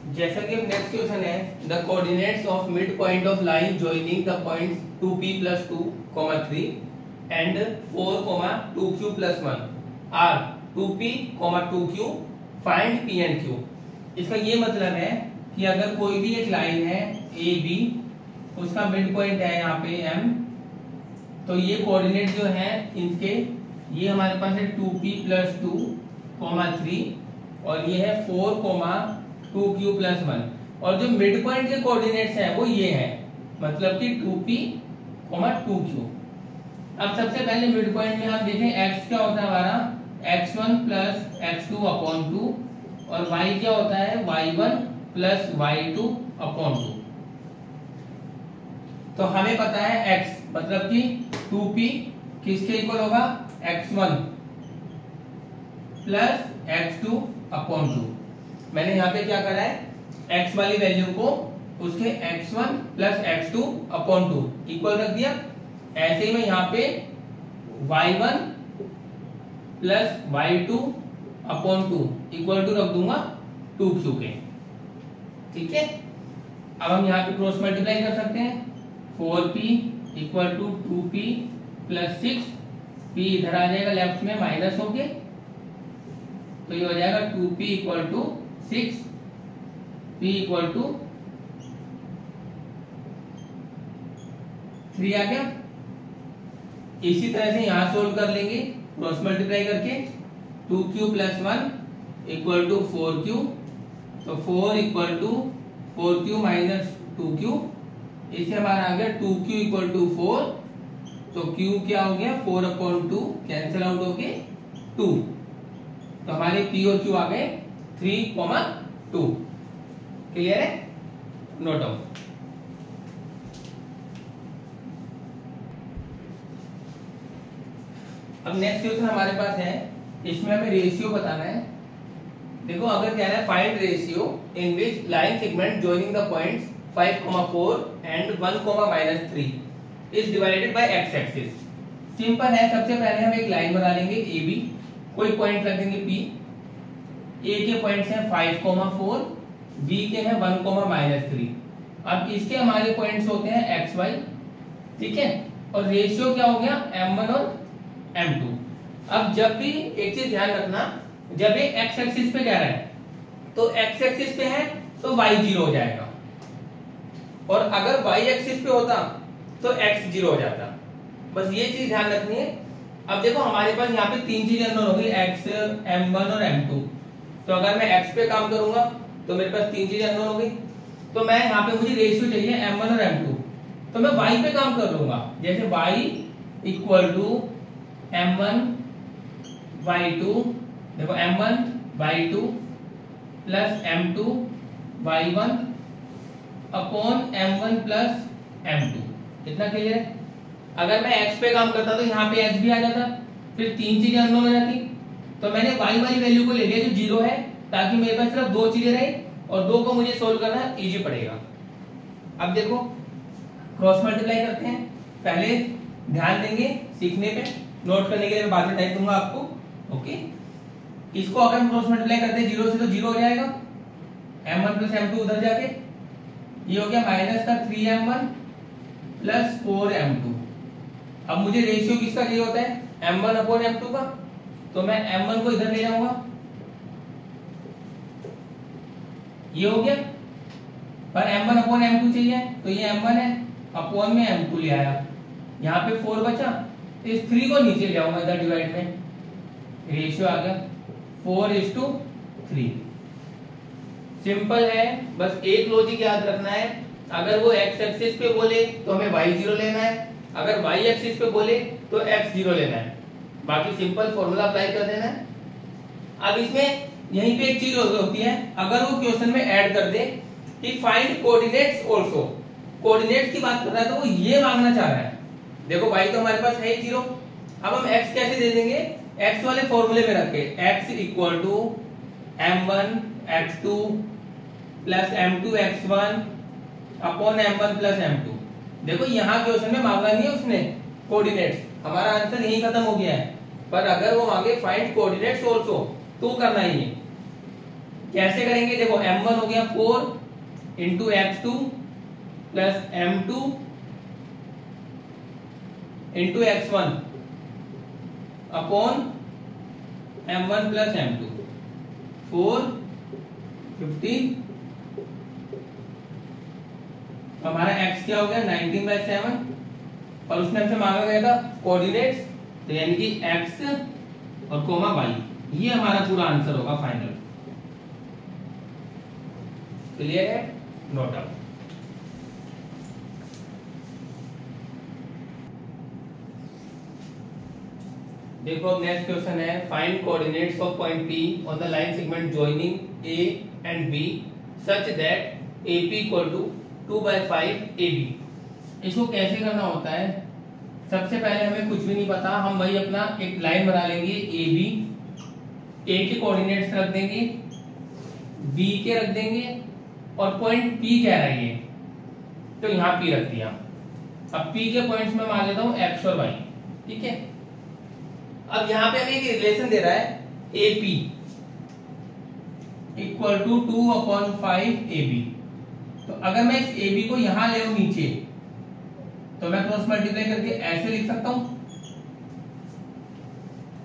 जैसा कि next question है, the coordinates of mid point of line joining the points 2p + 2, 3 and 4, 2q + 1 or 2p, 2q, find p and q। इसका ये मतलब है कि अगर कोई भी एक लाइन है ए बी, उसका मिड पॉइंट है यहाँ पे m, तो ये कोऑर्डिनेट जो है इनके, ये हमारे पास है 2p + 2, 3 और ये है 4, 2q + 1 और जो मिड पॉइंट के कोऑर्डिनेट्स है वो ये है, मतलब कि 2p, 2q। अब सबसे पहले मिड पॉइंट में आप देखें x क्या होता है हमारा x1 + x2/2 और y क्या होता है y1 + y2/2। तो हमें पता है x मतलब कि 2p किसके इक्वल होगा x1 + x2/2। मैंने यहाँ पे क्या करा है x वाली वैल्यू को उसके x1 + x2/2 इक्वल रख दिया। ऐसे ही मैं यहाँ पे y1 + y2/2 इक्वल टू रख दूंगा 2q के। ठीक है, अब हम यहाँ पे क्रॉस मल्टीप्लाई कर सकते हैं। 4p = 2p + 6, p इधर आ जाएगा लेफ्ट में माइनस होके, तो ये हो जाएगा 2p = 6, p = 3 आ गया। इसी तरह से यहां सोल्व कर लेंगे क्रॉस मल्टीप्लाई करके। 2q + 1 = 4q, तो 4 = 4q - 2q, इससे हमारा आ गया 2q = 4, तो q क्या हो गया 4/2 कैंसिल आउट हो गए 2, तो हमारे p और q आ गए 3, 2। क्लियर है, नोट डाउन। अब नेक्स्ट क्वेश्चन हमारे पास है, इसमें हमें रेशियो बताना है। देखो अगर कह रहा है find ratio in which line segment joining the points 5, 4 and 1, -3 is divided by x axis. Simple है, सबसे पहले हम एक लाइन बना लेंगे ए बी, कोई पॉइंट रख देंगे p, a के पॉइंट्स हैं 5, 4, b के हैं 1, -3। अब इसके हमारे पॉइंट्स होते हैं x y, ठीक है, और रेशियो क्या हो गया m1 और m2। अब जब भी एक चीज ध्यान रखना, जब ये x एक्सिस पे जा रहा है तो x एक्सिस पे है तो y 0 हो जाएगा, और अगर y एक्सिस पे होता तो x 0 हो जाता। बस ये चीज ध्यान रखनी है। अब देखो हमारे पास यहाँ पे तीन चीजें अननोन होगी, x, m1 और m2। तो अगर मैं x पे काम करूंगा तो मेरे पास तीन चीजें अननोन होगी, तो मैं यहाँ पे मुझे रेशियो चाहिए m1 और m2, तो मैं y पे काम कर लूंगा। जैसे y = m1 y2, देखो m1 y2 + m2 y1 upon m1 + m2। कितना क्लियर है। अगर मैं x पे काम करता तो यहाँ पे x भी आ जाता, फिर तीन चीजें अननोन हो जाती, तो मैंने y वाली वैल्यू को ले लिया जो 0 है, ताकि मेरे पास सिर्फ दो चीजें रही और दो को मुझे सोल्व करना इजी पड़ेगा। अब देखो क्रॉस मल्टीप्लाई करते हैं, पहले ध्यान देंगे सीखने पे, नोट करने के लिए बाद में टाइप दूंगा आपको। ओके, इसको अगर हम क्रॉस मल्टीप्लाई करते हैं 0 से तो 0 हो जाएगा, m1 + m2 उधर जाके ये हो गया -3m1 + 4m2। अब मुझे रेशियो किसका चाहिए होता है m1/m2 का, तो मैं m1 को इधर ले जाऊंगा, ये हो गया, पर m1/m2 चाहिए तो ये m1 है, अपॉन में m2 ले आया, यहाँ पे 4 बचा, इस 3 को नीचे ले जाऊंगा इधर डिवाइड में, रेशियो आ गया 4:3। सिंपल है, बस एक लॉजिक याद रखना है, अगर वो x एक्सिस पे बोले तो हमें y 0 लेना है, अगर y एक्सिस पे बोले तो x 0 लेना है, बाकी सिंपल फॉर्मूला अप्लाई कर देना है। अब इसमें यहीं पे एक चीज होती है, अगर वो क्वेश्चन में ऐड कर दे कि फाइंड कोऑर्डिनेट्स आल्सो, कोऑर्डिनेट्स की बात कर रहा है तो वो ये मांगना चाह रहा है। देखो y तो हमारे पास है ही 0, अब हम x कैसे दे देंगे, x वाले फॉर्मूले में रख के, x = m1 x2 + m2 x1 upon m1 + m2। देखो यहाँ क्वेश्चन में मांगा नहीं है उसने कोऑर्डिनेट्स, हमारा आंसर यही खत्म हो गया है, पर अगर वो मांगे फाइंड कोऑर्डिनेट्स आल्सो तो करना ही है। कैसे करेंगे? देखो m1 हो गया 4 into x2 plus m2 into x1 upon m1 plus m2, 4 15। हमारा x क्या हो गया 19/7 और उसने हमसे मांगा गया था कोऑर्डिनेट्स, तो यानी कि x और कोमा y, ये हमारा पूरा आंसर होगा फाइनल। क्लियर है? Note down. देखो अब नेक्स्ट क्वेश्चन है find coordinates of point P on the line segment joining A and B such that AP equal to 2/5 AB। इसको कैसे करना होता है? सबसे पहले हमें कुछ भी नहीं पता, हम वही अपना एक लाइन बना लेंगे AB, A के कोऑर्डिनेट्स रख देंगे, B के रख देंगे और पॉइंट P कह रहा है ये, तो यहाँ P रख दिया। अब P के पॉइंट्स में मान लेता हूँ x और y, ठीक है। अब यहाँ पे हमें एक रिलेशन दे रहा है AP इक्वल टू 2/5 AB। तो अगर मैं इस AB को यहां ले आऊं नीचे, तो मैं क्रॉस मल्टीप्लाई करके ऐसे लिख सकता हूं।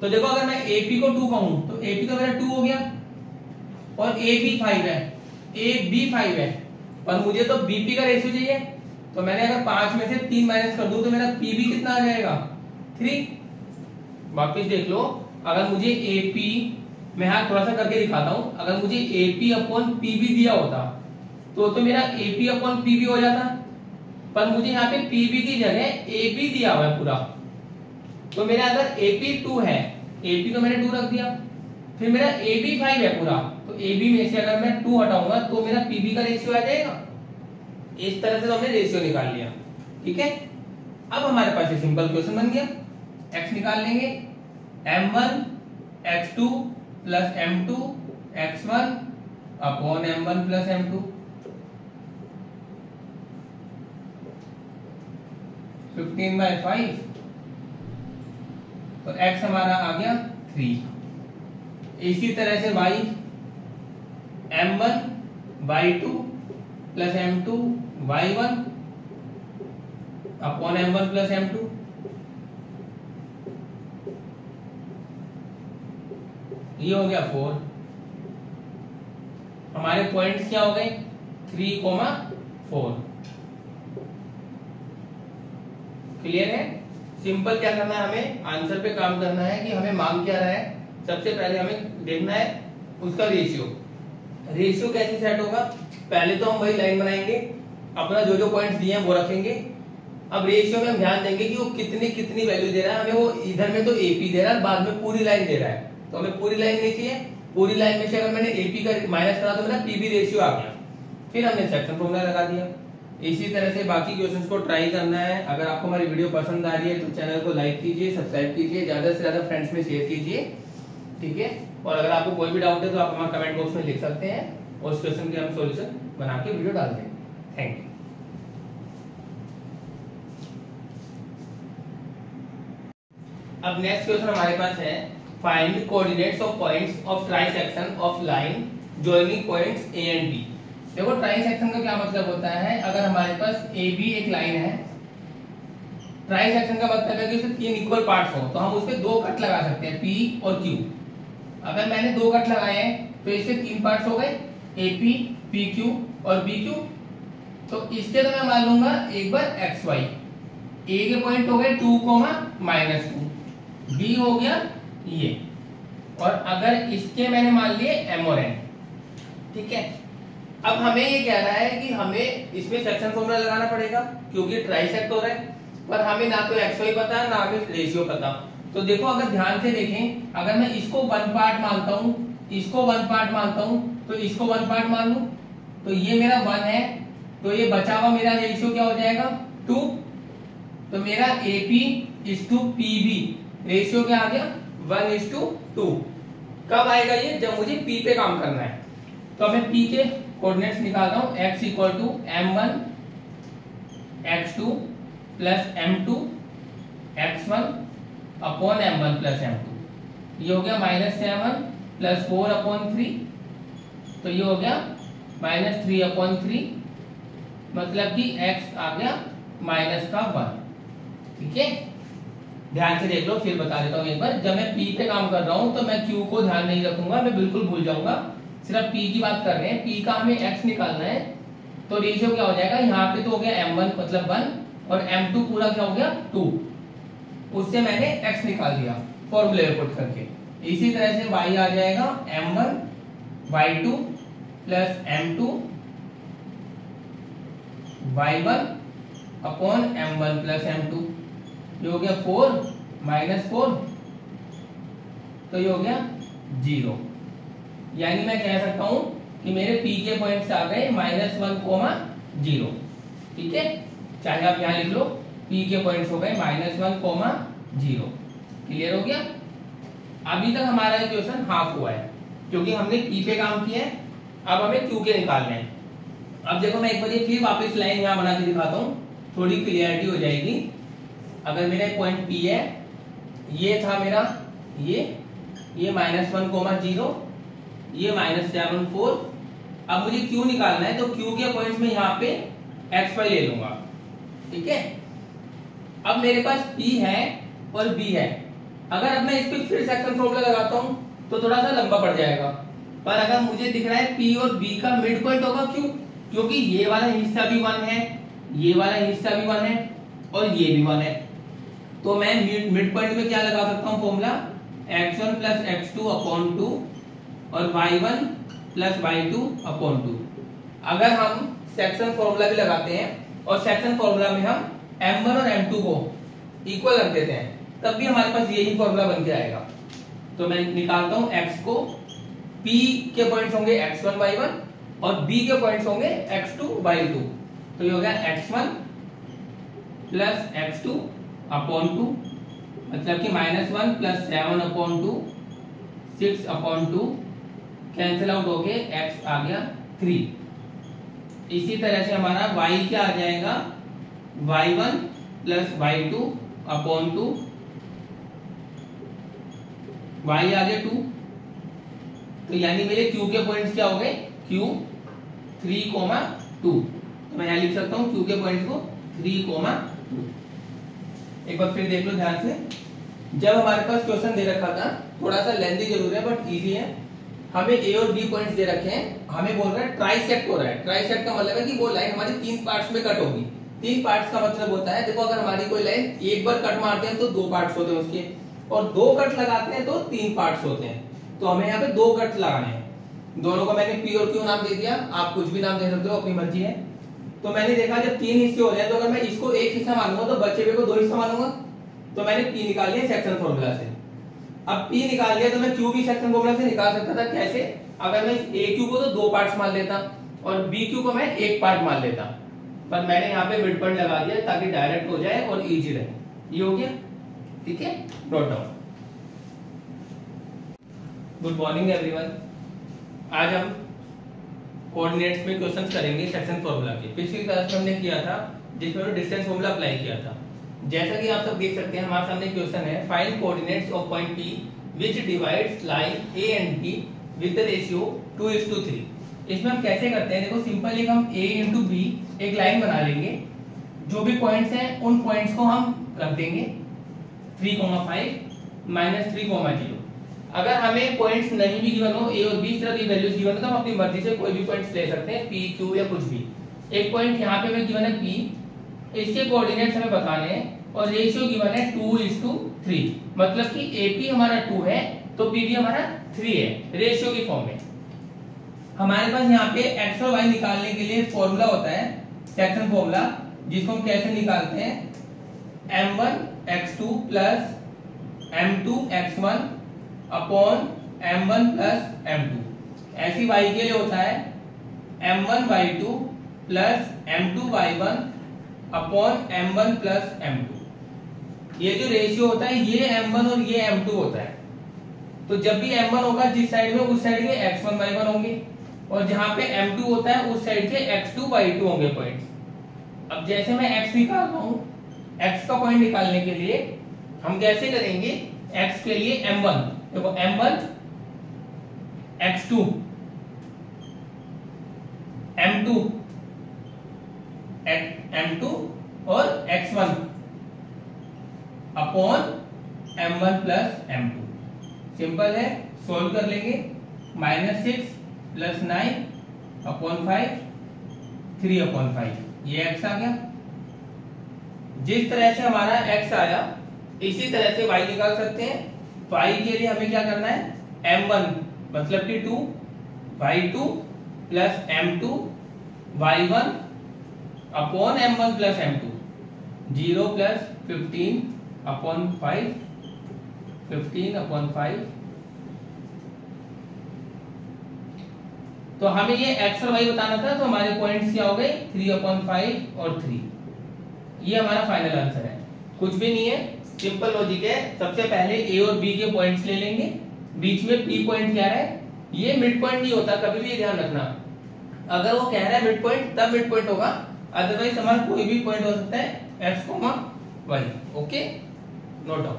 तो देखो अगर मैं AP को 2 कहूं तो AP तो मेरा 2 हो गया और AB 5 है, AB 5 है, पर मुझे तो BP का रेशियो चाहिए। तो मैंने अगर 5 में से 3 माइनस कर दूं तो मेरा PB कितना आ जाएगा 3। वापिस देख लो, अगर मुझे AP, मैं यहां थोड़ा सा करके दिखाता हूं, अगर मुझे AP अपॉन PB दिया होता तो मेरा AP अपॉन PB हो जाता, पर मुझे यहाँ पे PB की जगह AB दिया हुआ है पूरा। तो मेरा अगर AP 2 है, AP तो मैंने 2 रख दिया, फिर मेरा AB 5 है पूरा, तो AB में से अगर मैं 2 हटाऊंगा तो मेरा PB का रेशियो आ जाएगा। इस तरह से तो हमने रेशियो निकाल लिया, ठीक है। अब हमारे पास ये सिंपल क्वेश्चन बन गया। x निकाल लेंगे, m1 x2 plus m2 x1 upon m1 plus m2, 15/5, तो x हमारा आ गया 3। इसी तरह से y m1 y2 plus m2 y1 upon m1 plus m2, ये हो गया 4। हमारे पॉइंट्स क्या हो गए 3,4। क्लियर है? सिंपल क्या करना है, हमें आंसर पे काम करना है कि हमें मांग क्या रहा है। सबसे पहले हमें देखना है उसका रेशियो। रेशियो कैसे सेट होगा? पहले तो हम वही लाइन बनाएंगे, अपना जो जो पॉइंट्स दिए हैं वो रखेंगे। अब रेशियो में हम ध्यान देंगे कि वो कितनी वैल्यू दे रहा है हमें। वो इधर में तो AP दे रहा है, बाद में पूरी लाइन दे रहा है, तो हमें पूरी लाइन नहीं चाहिए। पूरी लाइन में से अगर मैंने AP का माइनस करा तो मेरा PB रेशियो आ गया, फिर हमने सेक्शन फॉर्मूला लगा दिया। इसी तरह से बाकी क्वेश्चंस को ट्राई करना है। अगर आपको हमारी वीडियो पसंद आ रही है तो चैनल को लाइक कीजिए, सब्सक्राइब कीजिए, ज्यादा से ज्यादा फ्रेंड्स में शेयर कीजिए, ठीक है। और अगर आपको कोई भी डाउट है तो आप हमारे कमेंट बॉक्स में लिख सकते हैं और उस क्वेश्चन के हम सॉल्यूशन बना के वीडियो डाल देंगे। Thank you. अब नेक्स्ट क्वेश्चन हमारे पास है find coordinates of points of trisection of line joining points A and B। देखो ट्राइसेक्शन का क्या मतलब होता है, अगर हमारे पास AB एक लाइन है, ट्राइसेक्शन का मतलब है कि उसके 3 इक्वल पार्ट्स हो, तो हम उसपे 2 कट लगा सकते हैं P और Q। अगर मैंने 2 कट लगाए हैं तो इसके 3 पार्ट्स हो गए AP, PQ और BQ। तो इसके तो मैं मान लूंगा एक बार XY। A के पॉइंट हो गए 2, -2, B हो गया ये, और अगर इसके मैंने मान लिए M और N, ठीक है। अब हमें ये कह रहा है कि हमें इसमें सेक्शन फॉर्मूला लगाना पड़ेगा क्योंकि ट्राइसेक्ट हो रहा है, पर हमें ना तो XY पता है ना हमें रेशियो पता। तो देखो अगर ध्यान से देखें, अगर मैं इसको 1 पार्ट मानता हूं, इसको 1 पार्ट मानता हूं, तो इसको 1 पार्ट मान लूं, तो ये मेरा 1 है, तो ये बचा हुआ मेरा रेशियो क्या हो जाएगा 2। तो मेरा AP is to PB ratio क्या आ गया 1:2। कब आएगा ये? जब मुझे P पे काम करना है। तो मैं P के कोऑर्डिनेट्स निकालता हूं, x equal to m1 x2 plus m2 x1 upon m1 plus m2। ये हो गया -7 प्लस 4/3 तो ये हो गया -3/3, मतलब कि x आ गया -1। ठीक है, ध्यान से देख लो, फिर बता देता हूँ एक बार। जब मैं p पे काम कर रहा हूँ तो मैं q को ध्यान नहीं रखूंगा, मैं बिल्कुल भूल जाऊंगा, सिर्फ p की बात कर रहे हैं। p का हमें x निकालना है, तो रेशियो क्या हो जाएगा, यहाँ पे तो हो गया m1 मतलब 1 और m2 पूरा क्या हो गया 2, उससे मैंने x निकाल दिया फॉर्मूले में पुट करके। इसी तरह से y आ जाएगा m1 y2 plus m2 y1 upon m1 plus m2, ये हो गया 4 -4, तो ये हो गया 0। यानी मैं कह सकता हूं कि मेरे p के पॉइंट्स आ गए -1,0। ठीक है, चाहे आप यहां लिख लो p के पॉइंट्स हो गए -1,0। क्लियर हो गया। अभी तक हमारा इक्वेशन हाफ हुआ है क्योंकि हमने p पे काम किया है, अब हमें q के निकालने हैं। अब देखो मैं एक बार ये फिर वापस लाइन यहां बना के दिखाता हूं, थोड़ी क्लियरिटी हो जाएगी। अगर मेरा पॉइंट P है, ये था मेरा ये -1,0, ये -7,4। अब मुझे Q निकालना है, तो Q के पॉइंट्स में यहाँ पे XY ले लूंगा। ठीक है, अब मेरे पास P है और B है। अगर अब मैं इस पे फिर सेक्शन फॉर्मूला लगाता हूँ तो थोड़ा सा लंबा पड़ जाएगा, पर अगर मुझे दिख रहा है P और B का मिड पॉइंट होगा, क्योंकि ये वाला हिस्सा भी 1 है, ये वाला हिस्सा भी 1 है और ये भी 1 है, तो मैं मिड पॉइंट में क्या लगा सकता हूँ formula, x1 plus x2 upon 2 और y1 प्लस y2 अपॉन 2। अगर हम सेक्शन फॉर्मूला भी लगाते हैं और सेक्शन फॉर्मूला में हम m1 और m2 को इक्वल रख देते हैं, तब भी हमारे पास यही फॉर्मूला बन के आएगा। तो मैं निकालता हूँ x को, p के पॉइंट्स होंगे x1 y1 और b के पॉइंट्स होंगे x2 y2, तो ये हो गया x1 प्लस x2 अपॉन 2, मतलब कि -1 plus 7 upon 2, 6 upon 2, cancel out हो गए, x आ गया 3। इसी तरह से हमारा y क्या आ जाएगा, y1 plus y2 upon 2, y आ गया 2। तो यानी मेरे q के पॉइंट्स क्या हो गए, q 3,2। तो मैं यहां लिख सकता हूं q के पॉइंट्स को 3,2। एक बार फिर देख लो ध्यान से। जब हमारे पास क्वेश्चन दे रखा था, थोड़ा सा लेंथी जरूर है बट इजी है, हमें ए और बी पॉइंट्स दे रखे हैं, हमें बोल रहा है ट्राइसेक्ट हो रहा है। ट्राइसेक्ट का मतलब है कि वो लाइन हमारी 3 पार्ट्स में कट होगी। 3 पार्ट्स का मतलब होता है, देखो अगर हमारी कोई लाइन एक बार कट मारते हैं तो 2 पार्ट्स होते हैं उसके, और 2 कट लगाते हैं तो 3 पार्ट्स होते हैं। तो हमें यहाँ पे 2 कट लगाने हैं। दोनों को मैंने पी और क्यू नाम दे दिया, आप कुछ भी नाम दे सकते हो, अपनी मर्जी है। तो मैंने देखा जब 3 हिस्से हो रहे हैं, तो अगर मैं इसको एक हिस्सा मानूंगा तो बचे हुए को 2 हिस्सा मानूंगा, तो मैंने P निकाल लिया सेक्शन फॉर्मूला से। अब P निकाल लिया तो मैं Q भी सेक्शन फॉर्मूला से निकाल सकता था। कैसे, अगर मैं AQ को तो 2 पार्ट्स मान लेता और BQ को मैं 1 पार्ट मान लेता, पर मैंने यहाँ पे मिड पॉइंट लगा दिया ताकि डायरेक्ट हो जाए और इजी रहे। ये हो गया, ठीक है, note down. Good morning everyone. आज हम कोऑर्डिनेट्स में क्वेश्चंस करेंगे सेक्शन फॉर्मूला के। पिछली क्लास में हमने किया था जिसमें हमने डिस्टेंस फॉर्मूला अप्लाई किया था। जैसा कि आप सब देख सकते हैं, हमारे सामने क्वेश्चन है, find coordinates of point P which divides line A and B with the ratio 2:3। इसमें हम कैसे करते हैं, देखो सिंपल एक हम A इंटू B एक लाइन बना लेंगे, जो भी पॉइंट्स हैं उन पॉइंट्स को हम रख देंगे 3,5 -3,0। अगर हमें पॉइंट्स नहीं भी गिवन हो, A और B सिर्फ ये वैल्यूज गिवन हो, तो हम अपनी मर्जी से कोई भी पॉइंट्स ले सकते हैं, P Q या कुछ भी। एक पॉइंट यहाँ पे मैं गिवन है P, इसके कोऑर्डिनेट्स हमें बताने हैं और रेशियो गिवन है 2:3, मतलब कि AP हमारा 2 है तो PB हमारा 3 है, रेशियो की फॉर्म में। हमारे पास यहाँ पे x और y निकालने के लिए फॉर्मूला होता है सेक्शन फॉर्मूला, जिसको हम कैसे निकालते हैं, m1x2 plus m2x1 upon m1 plus m2। ऐसी y के लिए होता है m1y2 plus m2y1 upon m1 plus m2। ये जो रेशियो होता है ये m1 और ये m2 होता है। तो जब भी m1 होगा जिस साइड में, उस साइड के x1 y1 होंगे, और जहां पे m2 होता है उस साइड के x2 y2 होंगे पॉइंट्स। अब जैसे मैं x निकाल रहा हूं, x का पॉइंट निकालने के लिए हम कैसे करेंगे, x के लिए m1, देखो m1 x2 m2 और x1 upon m1 plus m2। Simple है, सोल्व कर लेंगे। -6 प्लस 9 अपॉन 5 3/5, ये x आ गया। जिस तरह से हमारा x आया इसी तरह से y निकाल सकते हैं। y के लिए हमें क्या करना है, m1 मतलब कि 2 y2 plus m2 y1 upon m1 plus m2, 0 plus 15/5 15/5। तो हमें ये x और y बताना था, तो हमारे पॉइंट्स क्या हो गए, 3/5 और 3। ये हमारा फाइनल आंसर है, कुछ भी नहीं है, सिंपल लॉजिक है। सबसे पहले a और b के पॉइंट्स ले लेंगे, बीच में p पॉइंट क्या है, ये मिड पॉइंट नहीं होता, कभी भी ध्यान रखना। अगर वो कह रहा है मिड पॉइंट तब मिड पॉइंट होगा, अदरवाइज हमारा कोई भी पॉइंट हो सकता है x, y। Okay, note down.